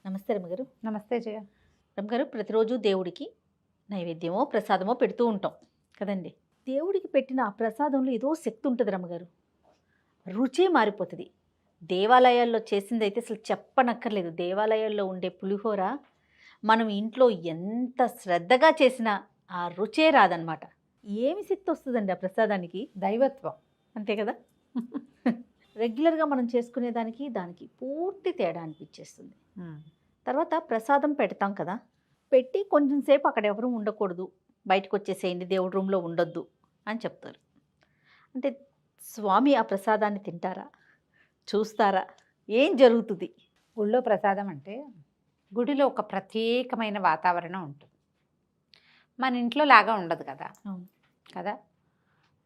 నమస్తే రమ్మగారు. నమస్తే జయ. రమ్మగారు, ప్రతిరోజు దేవుడికి నైవేద్యమో ప్రసాదమో పెడుతూ ఉంటాం కదండి. దేవుడికి పెట్టిన ఆ ప్రసాదంలో ఏదో శక్తి ఉంటుంది రమ్మగారు. రుచే మారిపోతుంది. దేవాలయాల్లో చేసింది అయితే అసలు చెప్పనక్కర్లేదు. దేవాలయాల్లో ఉండే పులిహోర మనం ఇంట్లో ఎంత శ్రద్ధగా చేసినా ఆ రుచే రాదనమాట. ఏమి శక్తి వస్తుందండి ఆ ప్రసాదానికి? దైవత్వం. అంతే కదా. రెగ్యులర్గా మనం చేసుకునే దానికి పూర్తి తేడా అనిపించేస్తుంది. తర్వాత ప్రసాదం పెడతాం కదా, పెట్టి కొంచెం సేపు అక్కడ ఎవరు ఉండకూడదు, బయటకు వచ్చేసేయండి, దేవుడి రూమ్లో ఉండొద్దు అని చెప్తారు. అంటే స్వామి ఆ ప్రసాదాన్ని తింటారా, చూస్తారా, ఏం జరుగుతుంది? గుళ్ళో ప్రసాదం అంటే గుడిలో ఒక ప్రత్యేకమైన వాతావరణం ఉంటుంది. మన ఇంట్లో లాగా ఉండదు కదా. అవును కదా.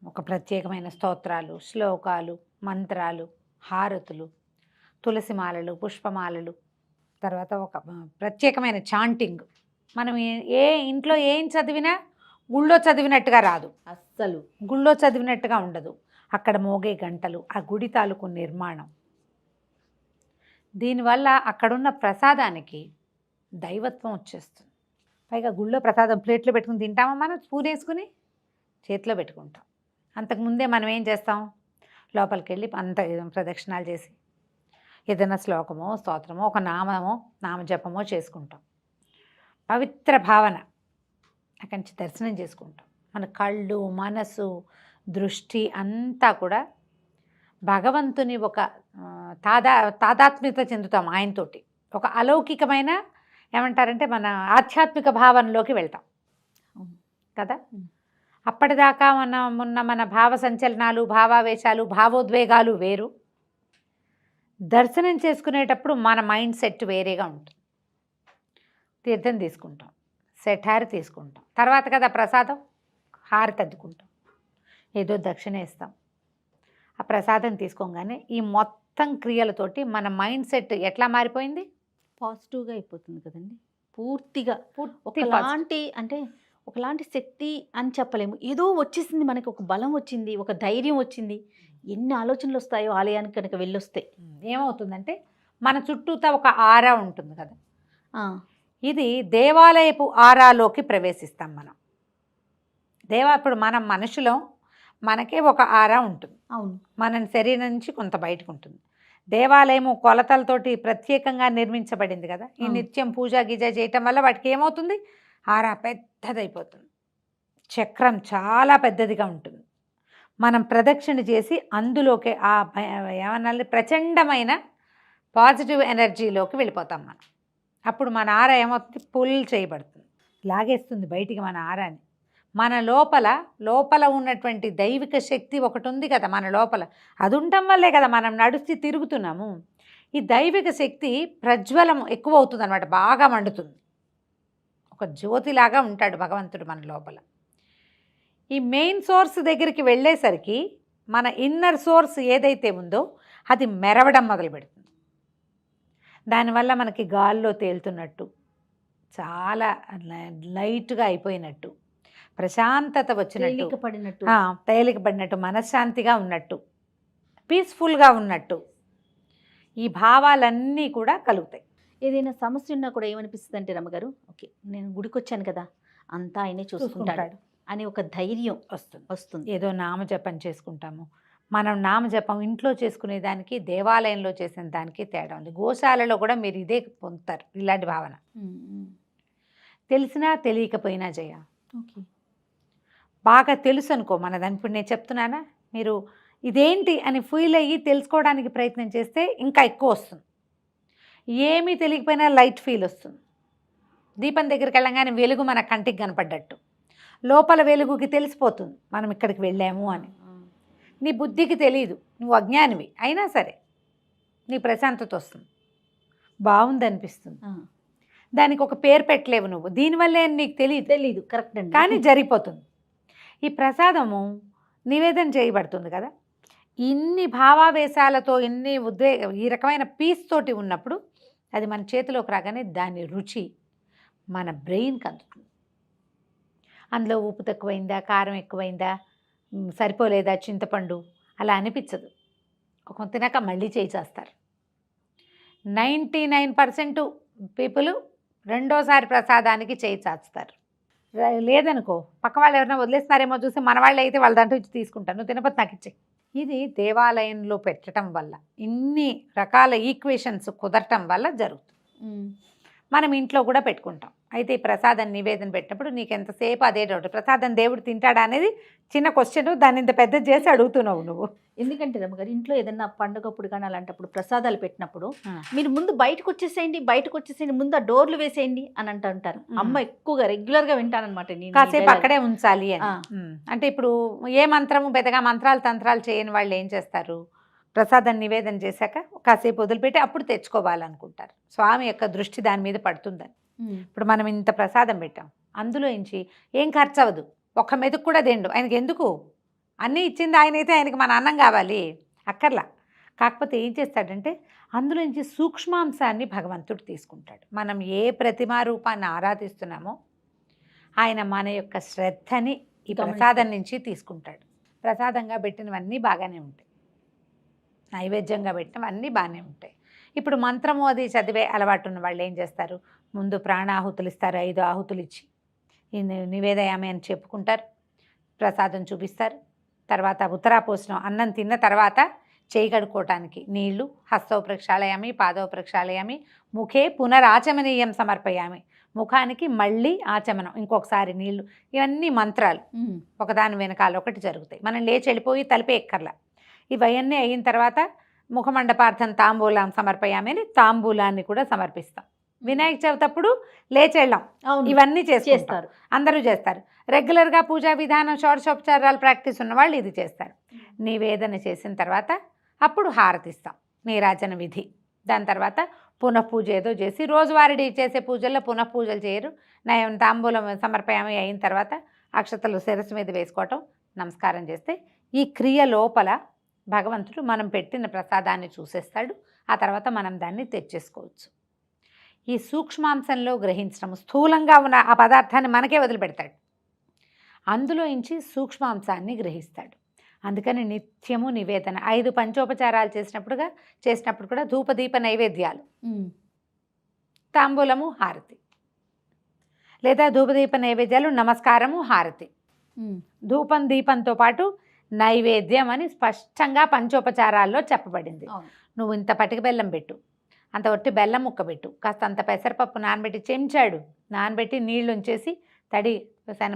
ఒక ప్రత్యేకమైన స్తోత్రాలు, శ్లోకాలు, మంత్రాలు, హారతులు, తులసిమాలలు, పుష్పమాలలు, తర్వాత ఒక ప్రత్యేకమైన చాంటింగ్. మనం ఏ ఇంట్లో ఏం చదివినా గుళ్ళో చదివినట్టుగా రాదు. అస్సలు గుళ్ళో చదివినట్టుగా ఉండదు. అక్కడ మోగే గంటలు, ఆ గుడి తాలూకు నిర్మాణం, దీనివల్ల అక్కడున్న ప్రసాదానికి దైవత్వం వచ్చేస్తుంది. పైగా గుళ్ళో ప్రసాదం ప్లేట్లో పెట్టుకుని తింటామా, మనం స్పూన్ వేసుకుని చేతిలో పెట్టుకుంటాం. అంతకుముందే మనం ఏం చేస్తాం, లోపలికి వెళ్ళి అంత ప్రదక్షిణాలు చేసి ఏదైనా శ్లోకమో స్తోత్రమో ఒక నామజపమో చేసుకుంటాం. పవిత్ర భావన అక్కడి నుంచి దర్శనం చేసుకుంటాం. మన కళ్ళు, మనసు, దృష్టి అంతా కూడా భగవంతుని ఒక తాదాత్మ్యత చెందుతాం ఆయనతోటి. ఒక అలౌకికమైన ఏమంటారంటే మన ఆధ్యాత్మిక భావనలోకి వెళ్తాం కదా. అప్పటిదాకా మన భావ సంచలనాలు, భావావేశాలు, భావోద్వేగాలు వేరు. దర్శనం చేసుకునేటప్పుడు మన మైండ్ సెట్ వేరేగా ఉంటుంది. తీర్థం తీసుకుంటాం, సెట్ హారతి తీసుకుంటాం, తర్వాత కదా ప్రసాదం, హారతి అద్దుకుంటాం, ఏదో దక్షిణ ఇస్తాం. ఆ ప్రసాదం తీసుకోగానే ఈ మొత్తం క్రియలతోటి మన మైండ్ సెట్ ఎట్లా మారిపోయింది? పాజిటివ్గా అయిపోతుంది కదండి. పూర్తిగా ఒకలాంటి అంటే ఒకలాంటి శక్తి అని చెప్పలేము, ఏదో వచ్చేసింది మనకి, ఒక బలం వచ్చింది, ఒక ధైర్యం వచ్చింది. ఎన్ని ఆలోచనలు వస్తాయో ఆలయానికి కనుక వెళ్ళొస్తే. ఏమవుతుందంటే మన చుట్టూతా ఒక ఆరా ఉంటుంది కదా, ఇది దేవాలయపు ఆరాలోకి ప్రవేశిస్తాం మనం. ఇప్పుడు మనం మనుషులో మనకే ఒక ఆరా ఉంటుంది. అవును, మన శరీరం నుంచి కొంత బయటకు ఉంటుంది. దేవాలయము కొలతలతోటి ప్రత్యేకంగా నిర్మించబడింది కదా. ఈ నిత్యం పూజ గీజ చేయటం వల్ల వాటికి ఏమవుతుంది, ఆరా పెద్దదైపోతుంది. చక్రం చాలా పెద్దదిగా ఉంటుంది. మనం ప్రదక్షిణ చేసి అందులోకి ఆ ఏమన్నా ప్రచండమైన పాజిటివ్ ఎనర్జీలోకి వెళ్ళిపోతాం మనం. అప్పుడు మన ఆరా ఏమవుతుంది, పుల్ చేయబడుతుంది, లాగేస్తుంది బయటికి మన ఆరాని. మన లోపల ఉన్నటువంటి దైవిక శక్తి ఒకటి ఉంది కదా మన లోపల, అది ఉండటం వల్లే కదా మనం నడుస్తూ తిరుగుతున్నాము. ఈ దైవిక శక్తి ప్రజ్వలం ఎక్కువ అవుతుంది అనమాట, బాగా మండుతుంది. ఒక జ్యోతిలాగా ఉంటాడు భగవంతుడు మన లోపల. ఈ మెయిన్ సోర్స్ దగ్గరికి వెళ్ళేసరికి మన ఇన్నర్ సోర్స్ ఏదైతే ఉందో అది మెరవడం మొదలు పెడుతుంది. దానివల్ల మనకి గాల్లో తేలుతున్నట్టు, చాలా లైట్గా అయిపోయినట్టు, ప్రశాంతత వచ్చినట్టు, తేలిక పడినట్టు, మనశ్శాంతిగా ఉన్నట్టు, పీస్ఫుల్గా ఉన్నట్టు, ఈ భావాలన్నీ కూడా కలుగుతాయి. ఏదైనా సమస్య ఉన్నా కూడా ఏమనిపిస్తుంది అంటే రమ్మగారు, ఓకే నేను గుడికి వచ్చాను కదా, అంతా ఆయనే చూసుకుంటాడు అని ఒక ధైర్యం వస్తుంది. ఏదో నామజపం చేసుకుంటాము. మనం నామజపం ఇంట్లో చేసుకునే దానికి దేవాలయంలో చేసిన దానికి తేడా ఉంది. గోశాలలో కూడా మీరు ఇదే పొందుతారు, ఇలాంటి భావన. తెలిసినా తెలియకపోయినా జయ, ఓకే బాగా తెలుసు అనుకో మనదని. ఇప్పుడు నేను చెప్తున్నానా, మీరు ఇదేంటి అని ఫీల్ అయ్యి తెలుసుకోవడానికి ప్రయత్నం చేస్తే ఇంకా ఎక్కువ వస్తుంది. ఏమీ తెలియకపోయినా లైట్ ఫీల్ వస్తుంది. దీపం దగ్గరికి వెళ్ళగానే వెలుగు మన కంటికి కనపడ్డట్టు, లోపల వెలుగుకి తెలిసిపోతుంది మనం ఇక్కడికి వెళ్ళాము అని. నీ బుద్ధికి తెలియదు, నువ్వు అజ్ఞానివి అయినా సరే నీ ప్రశాంతత వస్తుంది, బాగుంది అనిపిస్తుంది. దానికి ఒక పేరు పెట్టలేవు నువ్వు, దీనివల్లే నీకు తెలియదు కరెక్ట్ అండి, కానీ జరిగిపోతుంది. ఈ ప్రసాదము నివేదన చేయబడుతుంది కదా, ఇన్ని భావావేశాలతో, ఇన్ని ఈ రకమైన పీస్ తోటి ఉన్నప్పుడు అది మన చేతిలోకి రాగానే దాని రుచి మన బ్రెయిన్కి అందుతుంది. అందులో ఉప్పు తక్కువైందా, కారం ఎక్కువైందా, సరిపోలేదా, చింతపండు అలా అనిపించదు. ఒక తినక మళ్ళీ చేస్తారు. 99% పీపుల్ రెండోసారి ప్రసాదానికి చేయి చాచుతారు. లేదనుకో పక్క వాళ్ళు ఎవరైనా వదిలేస్తున్నారేమో చూసి మన వాళ్ళు అయితే వాళ్ళ దాంట్లో ఇచ్చి తీసుకుంటాను, నువ్వు తినపోతే నాకు ఇచ్చే. ఇది దేవాలయంలో పెట్టడం వల్ల ఇన్ని రకాల ఈక్వేషన్స్ కుదరటం వల్ల జరుగుతుంది. మనం ఇంట్లో కూడా పెట్టుకుంటాం. అయితే ఈ ప్రసాదం నివేదన పెట్టినప్పుడు నీకు ఎంతసేపు అదే డౌట్, ప్రసాదం దేవుడు తింటాడా అనేది చిన్న క్వశ్చన్, దాన్ని ఇంత పెద్ద చేసి అడుగుతున్నావు నువ్వు. ఎందుకంటే రమ్మగారు ఇంట్లో ఏదన్నా పండుగప్పుడు కానీ అలాంటప్పుడు ప్రసాదాలు పెట్టినప్పుడు మీరు ముందు బయటకు వచ్చేసేయండి, ముందు ఆ డోర్లు వేసేయండి అని అంటారు. అమ్మ ఎక్కువగా రెగ్యులర్గా వింటానమాట నేను. కాసేపు అక్కడే ఉంచాలి అని. అంటే ఇప్పుడు ఏ మంత్రము పెద్దగా మంత్రాలు తంత్రాలు చేయని వాళ్ళు ఏం చేస్తారు, ప్రసాదం నివేదన చేశాక కాసేపు వదిలిపెట్టి అప్పుడు తెచ్చుకోవాలనుకుంటారు. స్వామి యొక్క దృష్టి దాని మీద పడుతుందని. ఇప్పుడు మనం ఇంత ప్రసాదం పెట్టాం, అందులో నుంచి ఏం ఖర్చు అవ్వదు, ఒక్క మెతుకు కూడా తిండు. ఆయనకి ఎందుకు, అన్నీ ఇచ్చింది ఆయన అయితే ఆయనకి మన అన్నం కావాలి అక్కర్లా. కాకపోతే ఏం చేస్తాడంటే అందులో నుంచి సూక్ష్మాంశాన్ని భగవంతుడు తీసుకుంటాడు. మనం ఏ ప్రతిమా రూపాన్ని ఆరాధిస్తున్నామో ఆయన మన యొక్క శ్రద్ధని ఈ ప్రసాదం నుంచి తీసుకుంటాడు. ప్రసాదంగా పెట్టినవన్నీ బాగానే ఉంటాయి, నైవేద్యంగా పెట్టినవన్నీ బాగానే ఉంటాయి. ఇప్పుడు మంత్రము అది చదివే అలవాటు ఉన్న వాళ్ళు ఏం చేస్తారు, ముందు ప్రాణాహుతులు ఇస్తారు, 5 ఆహుతులు ఇచ్చి ఈ నివేదయామి అని చెప్పుకుంటారు, ప్రసాదం చూపిస్తారు. తర్వాత ఉత్తరాపోసనం అన్నం తిన్న తర్వాత చేయి కడుక్కోవటానికి నీళ్లు, హస్తౌ ప్రక్షాళయామి, పాదౌ ప్రక్షాళయామి, ముఖే పునరాచమనీయం సమర్పయామి, ముఖానికి మళ్ళీ ఆచమనం, ఇంకొకసారి నీళ్లు. ఇవన్నీ మంత్రాలు ఒకదాని వెనకాల ఒకటి జరుగుతాయి. మనం లేచి వెళ్ళిపోయి తలిపే ఎక్కర్లా. ఇవన్నీ అయిన తర్వాత ముఖమండపార్థం తాంబూలం సమర్పయామి అని తాంబూలాన్ని కూడా సమర్పిస్తాం. వినాయక చవితి అప్పుడు లేచెళ్ళాం, ఇవన్నీ చేస్తారు, అందరూ చేస్తారు. రెగ్యులర్గా పూజా విధానం షోడశోపచారాలు ప్రాక్టీస్ ఉన్న వాళ్ళు ఇది చేస్తారు. నివేదన చేసిన తర్వాత అప్పుడు హారతిస్తాం, నీరాజన విధి. దాని తర్వాత పునఃపూజ ఏదో చేసి, రోజువారీ చేసే పూజల్లో పునఃపూజలు చేయరు. నయం తాంబూలం సమర్పయామి అయిన తర్వాత అక్షతలు శిరస్సు మీద వేసుకోవటం, నమస్కారం చేస్తే ఈ క్రియ లోపల భగవంతుడు మనం పెట్టిన ప్రసాదాన్ని చూసేస్తాడు. ఆ తర్వాత మనం దాన్ని తెచ్చేసుకోవచ్చు. ఈ సూక్ష్మాంశంలో గ్రహించడం, స్థూలంగా ఉన్న ఆ పదార్థాన్ని మనకే వదిలిపెడతాడు, అందులో నుంచి సూక్ష్మాంశాన్ని గ్రహిస్తాడు. అందుకని నిత్యము నివేదన, 5 పంచోపచారాలు చేసినప్పుడు కూడా ధూపదీప నైవేద్యాలు, తాంబూలము హారతి, లేదా ధూపదీప నైవేద్యాలు నమస్కారము హారతి, ధూపం దీపంతో పాటు నైవేద్యం అని స్పష్టంగా పంచోపచారాల్లో చెప్పబడింది. నువ్వు ఇంత పటిక బెల్లం పెట్టు, అంత ఒట్టి బెల్లం ముక్క పెట్టు, కాస్త అంత పెసరపప్పు నానబెట్టి చెంచాడు నానబెట్టి నీళ్లు ఉంచేసి తడి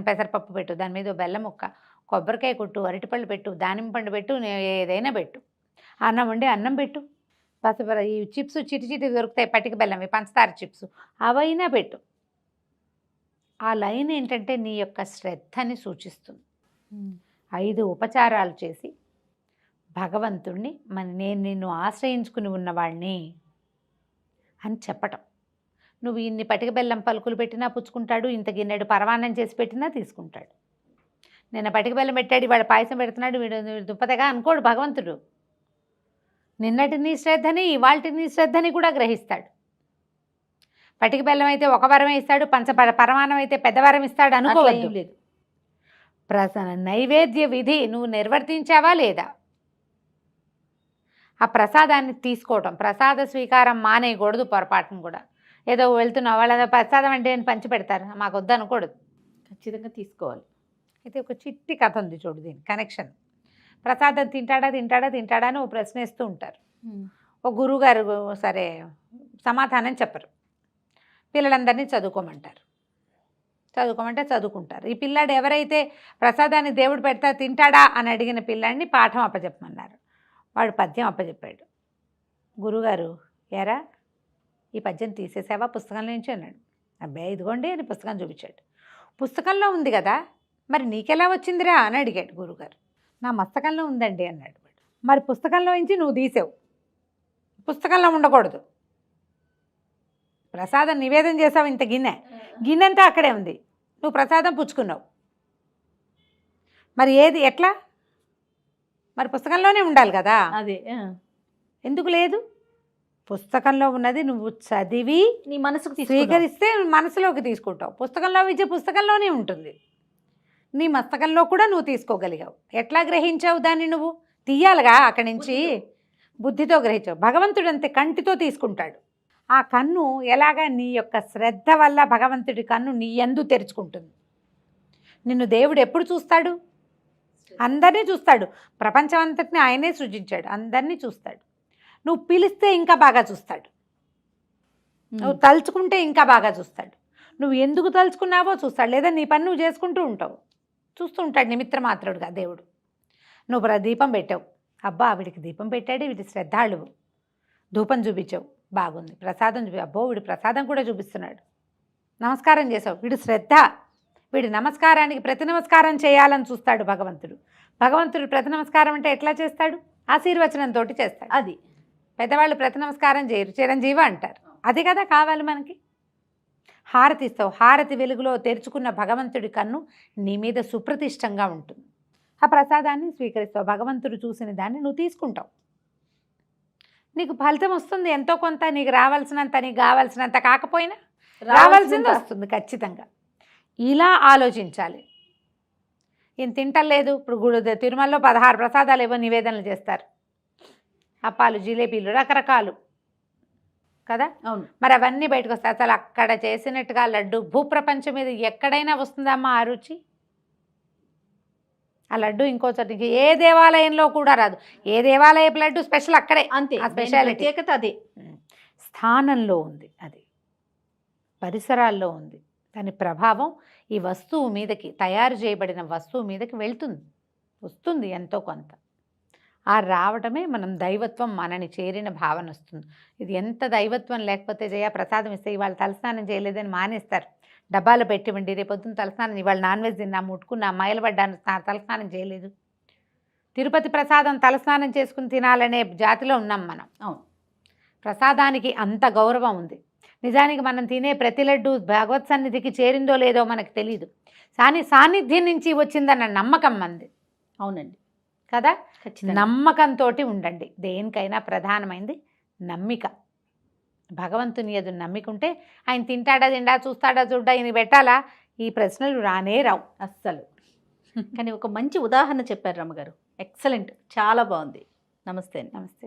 పెసరపప్పు పెట్టు, దాని మీద బెల్లం ముక్క, కొబ్బరికాయ కొట్టు, అరటిపళ్ళు పెట్టు, దానిమ్మ పండు పెట్టు, ఏదైనా పెట్టు, అన్నం వండి అన్నం పెట్టు, ఈ చిప్స్ చిటి దొరుకుతాయి పటిక బెల్లం, పంచదార చిప్స్ అవైనా పెట్టు. ఆ లైన్ ఏంటంటే నీ యొక్క శ్రద్ధని సూచిస్తుంది. 5 ఉపచారాలు చేసి భగవంతుణ్ణి నేను నిన్ను ఆశ్రయించుకుని ఉన్నవాడిని అని చెప్పటం. నువ్వు ఇన్ని పటిక బెల్లం పలుకులు పెట్టినా పుచ్చుకుంటాడు, ఇంత గిన్నెడు పరమాన్నం చేసి పెట్టినా తీసుకుంటాడు. నిన్న పటిక బెల్లం పెట్టాడు, వాడు పాయసం పెడుతున్నాడు, వీడు దుప్పతగా అనుకోడు భగవంతుడు. నిన్నటి నీ శ్రద్ధని ఇవాల్టి నీ శ్రద్ధని కూడా గ్రహిస్తాడు. పటిక బెల్లం అయితే ఒక వరమే ఇస్తాడు, పరమాన్నం అయితే పెద్ద వరం ఇస్తాడు అనుకోవద్దు. లేదు, నైవేద్య విధి నువ్వు నిర్వర్తించావా లేదా, ఆ ప్రసాదాన్ని తీసుకోవటం, ప్రసాద స్వీకారం మానేయకూడదు పొరపాటును కూడా. ఏదో వెళ్తున్నావు వాళ్ళ ప్రసాదం అంటే పంచి పెడతారు, మాకు వద్దు అనకూడదు, ఖచ్చితంగా తీసుకోవాలి. అయితే ఒక చిట్టి కథ ఉంది చూడు, దీని కనెక్షన్. ప్రసాదం తింటాడా అని ఓ ప్రశ్నిస్తూ ఉంటారు. ఒక గురువుగారు సరే సమాధానం చెప్పరు, పిల్లలందరినీ చదువుకోమంటారు. చదువుకోమంటే చదువుకుంటారు. ఈ పిల్లాడు ఎవరైతే ప్రసాదాన్ని దేవుడు పెడతా తింటాడా అని అడిగిన పిల్లాడిని పాఠం అప్పచెప్పమన్నారు. వాడు పద్యం అప్పచెప్పాడు. గురుగారు, ఎరా ఈ పద్యం తీసేసావా పుస్తకంలో నుంచి అన్నాడు. అబ్బాయి ఇదిగోండి అని పుస్తకం చూపించాడు. పుస్తకంలో ఉంది కదా, మరి నీకెలా వచ్చిందిరా అని అడిగాడు గురుగారు. నా మస్తకంలో ఉందండి అన్నాడు వాడు. మరి పుస్తకంలో నుంచి నువ్వు తీసావు, పుస్తకంలో ఉండకూడదు. ప్రసాదం నివేదన చేసావు, ఇంత గిన్నెంతా అక్కడే ఉంది, నువ్వు ప్రసాదం పుచ్చుకున్నావు. మరి ఏది ఎట్లా, మరి పుస్తకంలోనే ఉండాలి కదా. అదే ఎందుకు లేదు, పుస్తకంలో ఉన్నది నువ్వు చదివి నీ మనసుకు స్వీకరిస్తే మనసులోకి తీసుకుంటావు. పుస్తకంలో విద్య పుస్తకంలోనే ఉంటుంది, నీ మస్తకంలో కూడా నువ్వు తీసుకోగలిగావు. ఎట్లా గ్రహించావు దాన్ని, నువ్వు తీయాలిగా అక్కడి నుంచి, బుద్ధితో గ్రహించావు. భగవంతుడు అంతే కంటితో తీసుకుంటాడు. ఆ కన్ను ఎలాగా నీ యొక్క శ్రద్ధ వల్ల భగవంతుడి కన్ను నీ యందు తెరుచుకుంటుంది. నిన్ను దేవుడు ఎప్పుడు చూస్తాడు? అందరినీ చూస్తాడు. ప్రపంచం అంతటిని ఆయనే సృజించాడు, అందరినీ చూస్తాడు. నువ్వు పిలిస్తే ఇంకా బాగా చూస్తాడు, నువ్వు తలుచుకుంటే ఇంకా బాగా చూస్తాడు. నువ్వు ఎందుకు తలుచుకున్నావో చూస్తాడు, లేదా నీ పని నువ్వు చేసుకుంటూ ఉంటావు, చూస్తూ ఉంటాడు నిమిత్త మాత్రుడుగా దేవుడు. నువ్వు దీపం పెట్టావు, అబ్బా వీడికి దీపం పెట్టాడు, వీడి శ్రద్ధాళువు. ధూపం చూపించావు, బాగుంది. ప్రసాదం అబ్బో వీడి ప్రసాదం కూడా చూపిస్తున్నాడు. నమస్కారం చేసావు, వీడు శ్రద్ధ. వీడి నమస్కారానికి ప్రతి నమస్కారం చేయాలని చూస్తాడు భగవంతుడు. భగవంతుడు ప్రతి నమస్కారం అంటే ఎట్లా చేస్తాడు? ఆశీర్వచనంతో చేస్తాడు. అది పెద్దవాళ్ళు ప్రతి నమస్కారం చేయరు, చిరంజీవ అంటారు. అది కదా కావాలి మనకి. హారతి ఇస్తావు, హారతి వెలుగులో తెరుచుకున్న భగవంతుడి కన్ను నీ మీద సుప్రతిష్టంగా ఉంటుంది. ఆ ప్రసాదాన్ని స్వీకరిస్తావు, భగవంతుడు చూసిన దాన్ని నువ్వు తీసుకుంటావు. నీకు ఫలితం వస్తుంది ఎంతో కొంత. నీకు రావాల్సినంత, నీకు కావాల్సినంత కాకపోయినా రావాల్సింది వస్తుంది ఖచ్చితంగా. ఇలా ఆలోచించాలి. ఈయన తింటలేదు, ఇప్పుడు తిరుమలలో 16 ప్రసాదాలు ఏవో నివేదనలు చేస్తారు, అప్పాలు, జిలేబీలు, రకరకాలు కదా. అవును. మరి అవన్నీ బయటకు వస్తాయి. అసలు అక్కడ చేసినట్టుగా లడ్డు భూప్రపంచం మీద ఎక్కడైనా వస్తుందమ్మా ఆ రుచి? ఆ లడ్డు ఇంకో చోట ఏ దేవాలయంలో కూడా రాదు. ఏ దేవాలయపు లడ్డు స్పెషల్ అక్కడే, అంతే. ఆ స్పెషాలిటీ ప్రత్యేకత అదే. స్థానంలో ఉంది, అది పరిసరాల్లో ఉంది. దాని ప్రభావం ఈ వస్తువు మీదకి, తయారు చేయబడిన వస్తువు మీదకి వెళ్తుంది, వస్తుంది ఎంతో కొంత. ఆ రావడమే మనం దైవత్వం మనని చేరిన భావన వస్తుంది. ఇది ఎంత దైవత్వం లేకపోతే జయ ప్రసాదం ఇస్తే ఇవాళ తలస్నానం చేయలేదని మానేస్తారు. డబ్బాలు పెట్టివ్వండి, రేపొద్దున తలస్నానం, ఇవాళ నాన్ వెజ్ తిన్నా, ముట్టుకున్నా, మైలబడ్డాను, తలస్నానం చేయలేదు. తిరుపతి ప్రసాదం తలస్నానం చేసుకుని తినాలనే జాతిలో ఉన్నాం మనం. అవును. ప్రసాదానికి అంత గౌరవం ఉంది. నిజానికి మనం తినే ప్రతి లడ్డు భగవత్ సన్నిధికి చేరిందో లేదో మనకు తెలియదు, కానీ సాన్నిధ్యం నుంచి వచ్చిందన్న నమ్మకం మంది. అవునండి కదా. ఖచ్చితంగా నమ్మకంతో ఉండండి. దేనికైనా ప్రధానమైంది నమ్మిక. భగవంతుని ఎదు నమ్మికుంటే ఆయన తింటాడా తిండా, చూస్తాడా చూడ్డా, ఈయన పెట్టాలా, ఈ ప్రశ్నలు రానే రావు అస్సలు. కానీ ఒక మంచి ఉదాహరణ చెప్పారు రమ్మగారు. ఎక్సలెంట్, చాలా బాగుంది. నమస్తే అండి. నమస్తే.